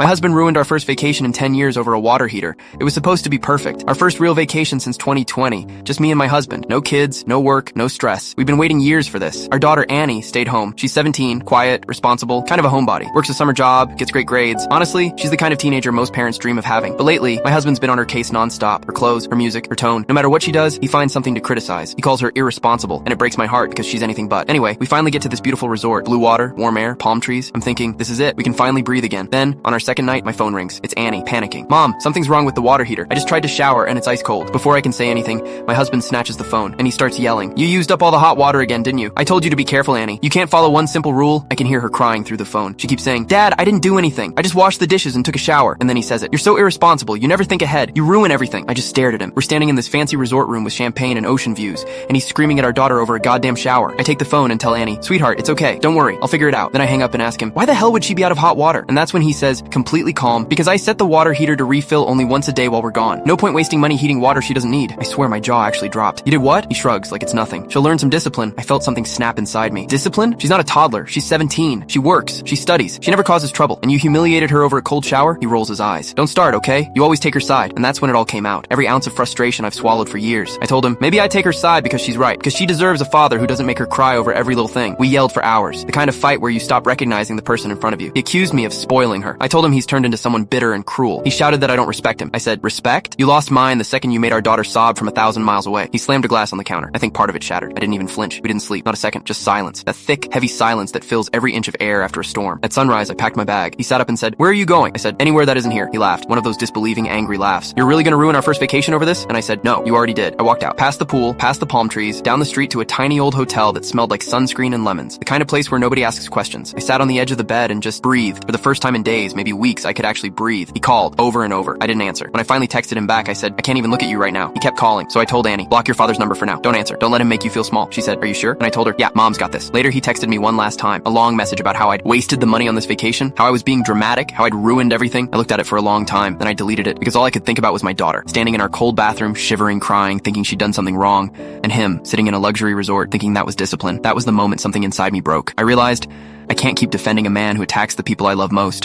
My husband ruined our first vacation in 10 years over a water heater. It was supposed to be perfect. Our first real vacation since 2020. Just me and my husband. No kids, no work, no stress. We've been waiting years for this. Our daughter Annie stayed home. She's 17, quiet, responsible, kind of a homebody. Works a summer job, gets great grades. Honestly, she's the kind of teenager most parents dream of having. But lately, my husband's been on her case nonstop. Her clothes, her music, her tone. No matter what she does, he finds something to criticize. He calls her irresponsible, and it breaks my heart because she's anything but. Anyway, we finally get to this beautiful resort. Blue water, warm air, palm trees. I'm thinking, this is it. We can finally breathe again. Then, on our second night, my phone rings. It's Annie, panicking. Mom, something's wrong with the water heater. I just tried to shower and it's ice cold. Before I can say anything, my husband snatches the phone and he starts yelling. You used up all the hot water again, didn't you? I told you to be careful, Annie. You can't follow one simple rule. I can hear her crying through the phone. She keeps saying, Dad, I didn't do anything. I just washed the dishes and took a shower. And then he says it. You're so irresponsible. You never think ahead. You ruin everything. I just stared at him. We're standing in this fancy resort room with champagne and ocean views, and he's screaming at our daughter over a goddamn shower. I take the phone and tell Annie, sweetheart, it's okay. Don't worry. I'll figure it out. Then I hang up and ask him, why the hell would she be out of hot water? And that's when he says, completely calm, because I set the water heater to refill only once a day while we're gone. No point wasting money heating water she doesn't need. I swear my jaw actually dropped. You did what? He shrugs like it's nothing. She'll learn some discipline. I felt something snap inside me. Discipline? She's not a toddler. She's 17. She works. She studies. She never causes trouble. And you humiliated her over a cold shower? He rolls his eyes. Don't start, okay? You always take her side. And that's when it all came out. Every ounce of frustration I've swallowed for years. I told him, maybe I take her side because she's right. Because she deserves a father who doesn't make her cry over every little thing. We yelled for hours. The kind of fight where you stop recognizing the person in front of you. He accused me of spoiling her. I told him he's turned into someone bitter and cruel. He shouted that I don't respect him. I said, respect? You lost mine the second you made our daughter sob from 1,000 miles away. He slammed a glass on the counter. I think part of it shattered. I didn't even flinch. We didn't sleep. Not a second. Just silence. That thick, heavy silence that fills every inch of air after a storm. At sunrise, I packed my bag. He sat up and said, where are you going? I said, anywhere that isn't here. He laughed. One of those disbelieving, angry laughs. You're really gonna ruin our first vacation over this? And I said, no, you already did. I walked out. Past the pool, past the palm trees, down the street to a tiny old hotel that smelled like sunscreen and lemons. The kind of place where nobody asks questions. I sat on the edge of the bed and just breathed. For the first time in days, maybe weeks, I could actually breathe. He called over and over. I didn't answer. When I finally texted him back, I said, I can't even look at you right now. He kept calling. So I told Annie, block your father's number for now. Don't answer. Don't let him make you feel small. She said, are you sure? And I told her, yeah, mom's got this. Later, he texted me one last time. A long message about how I'd wasted the money on this vacation, how I was being dramatic, how I'd ruined everything. I looked at it for a long time. Then I deleted it because all I could think about was my daughter, standing in our cold bathroom, shivering, crying, thinking she'd done something wrong, and him sitting in a luxury resort thinking that was discipline. That was the moment something inside me broke. I realized I can't keep defending a man who attacks the people I love most.